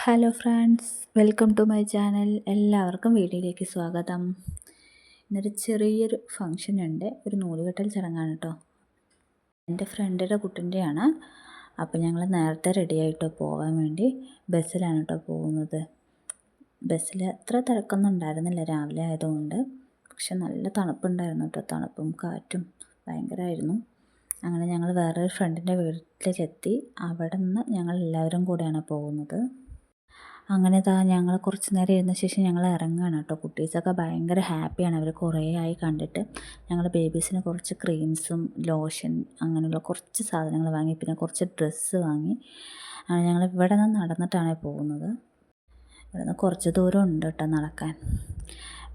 Hello friends, welcome to my channel. എല്ലാവർക്കും വീഡിയോയിലേക്ക് സ്വാഗതം. ഇന്നൊരു ചെറിയൊരു ഫങ്ഷൻ ഉണ്ട്. ഒരു നൂലുകെട്ടൽ ചടങ്ങാണ് കേട്ടോ. എൻ്റെ ഫ്രണ്ടിൻ്റെ കുട്ടിൻ്റെയാണ്. അപ്പോൾ ഞങ്ങൾ നേരത്തെ റെഡിയായിട്ടോ പോകാൻ വേണ്ടി ബസ്സിലാണ് കേട്ടോ പോകുന്നത്. ബസ്സിൽ അത്ര തിരക്കൊന്നും ഉണ്ടായിരുന്നില്ല രാവിലെ ആയതുകൊണ്ട്. പക്ഷെ നല്ല തണുപ്പുണ്ടായിരുന്നു കേട്ടോ. തണുപ്പും കാറ്റും ഭയങ്കരമായിരുന്നു. അങ്ങനെ ഞങ്ങൾ വേറൊരു ഫ്രണ്ടിൻ്റെ വീട്ടിലെത്തി. അവിടെ നിന്ന് ഞങ്ങൾ എല്ലാവരും കൂടെയാണ് പോകുന്നത്. അങ്ങനെ ഞങ്ങൾ കുറച്ച് നേരം ഇരുന്ന ശേഷം ഞങ്ങൾ ഇറങ്ങുകയാണ് കേട്ടോ. കുട്ടീസൊക്കെ ഭയങ്കര ഹാപ്പിയാണ്. അവർ കുറേ ആയി കണ്ടിട്ട്. ഞങ്ങൾ ബേബീസിന് കുറച്ച് ക്രീംസും ലോഷൻ അങ്ങനെയുള്ള കുറച്ച് സാധനങ്ങൾ വാങ്ങി, പിന്നെ കുറച്ച് ഡ്രസ്സ് വാങ്ങി. ഞങ്ങൾ ഇവിടെ നിന്ന് നടന്നിട്ടാണ് പോകുന്നത്. ഇവിടെ നിന്ന് കുറച്ച് ദൂരം ഉണ്ട് കേട്ടോ നടക്കാൻ.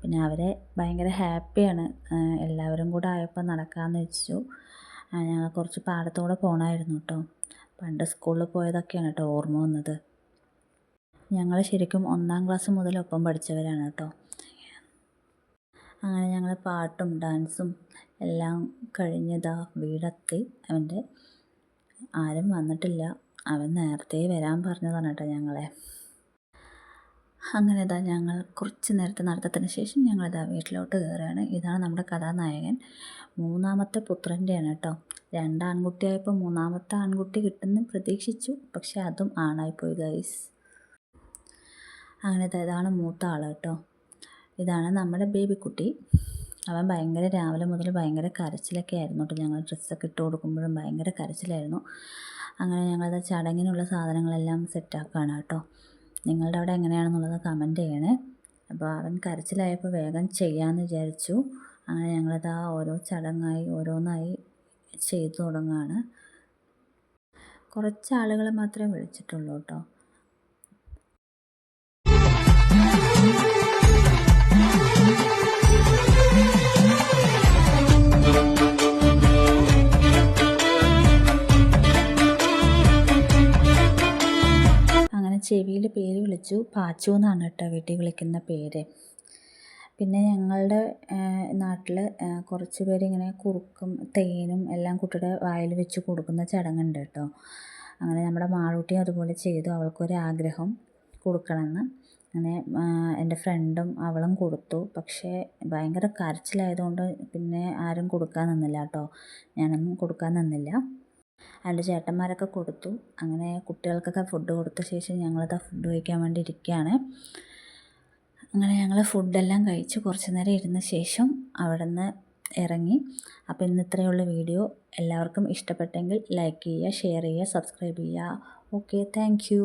പിന്നെ അവരെ ഭയങ്കര ഹാപ്പിയാണ്. എല്ലാവരും കൂടെ ആയപ്പോൾ നടക്കാമെന്ന് വെച്ചു. ഞങ്ങൾ കുറച്ച് പാടത്തൂടെ പോകണമായിരുന്നു കേട്ടോ. പണ്ട് സ്കൂളിൽ പോയതൊക്കെയാണ് കേട്ടോ ഓർമ്മ വന്നത്. ഞങ്ങൾ ശരിക്കും 1-ാം ക്ലാസ് മുതൽ ഒപ്പം പഠിച്ചവരാണ് കേട്ടോ. അങ്ങനെ ഞങ്ങൾ പാട്ടും ഡാൻസും എല്ലാം കഴിഞ്ഞതാ വീടെത്തി. അവൻ്റെ ആരും വന്നിട്ടില്ല. അവൻ നേരത്തെ വരാൻ പറഞ്ഞതാണ് കേട്ടോ ഞങ്ങളെ. അങ്ങനെ ഞങ്ങൾ കുറച്ച് നേരത്തെ നടത്തത്തിന് ശേഷം ഞങ്ങളിതാ വീട്ടിലോട്ട് കയറുകയാണ്. ഇതാണ് നമ്മുടെ കഥാനായകൻ. 3ാമത്തെ പുത്രൻ്റെയാണ് കേട്ടോ. 2 ആൺകുട്ടിയായപ്പോൾ 3ാമത്തെ ആൺകുട്ടി കിട്ടുമെന്ന് പ്രതീക്ഷിച്ചു. പക്ഷെ അതും ആണായിപ്പോയി ഗൈസ്. അങ്ങനെ ഇതാണ് മൂത്ത ആൾ കേട്ടോ. ഇതാണ് നമ്മുടെ ബേബിക്കുട്ടി. അവൻ രാവിലെ മുതൽ ഭയങ്കര കരച്ചിലൊക്കെ ആയിരുന്നു കേട്ടോ. ഞങ്ങൾ ഡ്രസ്സൊക്കെ ഇട്ട് കൊടുക്കുമ്പോഴും ഭയങ്കര കരച്ചിലായിരുന്നു. അങ്ങനെ ഞങ്ങളത് ചടങ്ങിനുള്ള സാധനങ്ങളെല്ലാം സെറ്റാക്കുകയാണ് കേട്ടോ. നിങ്ങളുടെ അവിടെ എങ്ങനെയാണെന്നുള്ളത് കമൻറ്റ് ചെയ്യണേ. അപ്പോൾ അവൻ കരച്ചിലായപ്പോൾ വേഗം ചെയ്യാമെന്ന് വിചാരിച്ചു. അങ്ങനെ ഞങ്ങളത് ഓരോ ചടങ്ങായി ഓരോന്നായി ചെയ്തു തുടങ്ങുകയാണ്. കുറച്ച് ആളുകൾ മാത്രമേ വിളിച്ചിട്ടുള്ളൂ കേട്ടോ. ചെവിയിൽ പേര് വിളിച്ചു. പാച്ചു എന്നാണ് കേട്ടോ വീട്ടിൽ വിളിക്കുന്ന പേര്. പിന്നെ ഞങ്ങളുടെ നാട്ടിൽ കുറച്ച് പേരിങ്ങനെ കുറുക്കും തേനും എല്ലാം കുട്ടിയുടെ വായിൽ വെച്ച് കൊടുക്കുന്ന ചടങ്ങുണ്ട് കേട്ടോ. അങ്ങനെ നമ്മുടെ മാളൂട്ടിയും അതുപോലെ ചെയ്തു. അവൾക്കൊരാഗ്രഹം കൊടുക്കണമെന്ന്. അങ്ങനെ എൻ്റെ ഫ്രണ്ടും അവളും കൊടുത്തു. പക്ഷേ ഭയങ്കര കരച്ചിലായതുകൊണ്ട് പിന്നെ ആരും കൊടുക്കാൻ നിന്നില്ല കേട്ടോ. ഞാനൊന്നും കൊടുക്കാൻ നിന്നില്ല. എൻ്റെ ചേട്ടന്മാരൊക്കെ കൊടുത്തു. അങ്ങനെ കുട്ടികൾക്കൊക്കെ ഫുഡ് കൊടുത്ത ശേഷം ഞങ്ങളിതാ ഫുഡ് കഴിക്കാൻ വേണ്ടി ഇരിക്കുകയാണ്. അങ്ങനെ ഞങ്ങൾ ഫുഡെല്ലാം കഴിച്ച് കുറച്ച് നേരം ഇരുന്ന ശേഷം അവിടെ നിന്ന് ഇറങ്ങി. അപ്പോൾ ഇന്ന് ഇത്രയുള്ള വീഡിയോ. എല്ലാവർക്കും ഇഷ്ടപ്പെട്ടെങ്കിൽ ലൈക്ക് ചെയ്യുക, ഷെയർ ചെയ്യുക, സബ്സ്ക്രൈബ് ചെയ്യുക. Okay, thank you.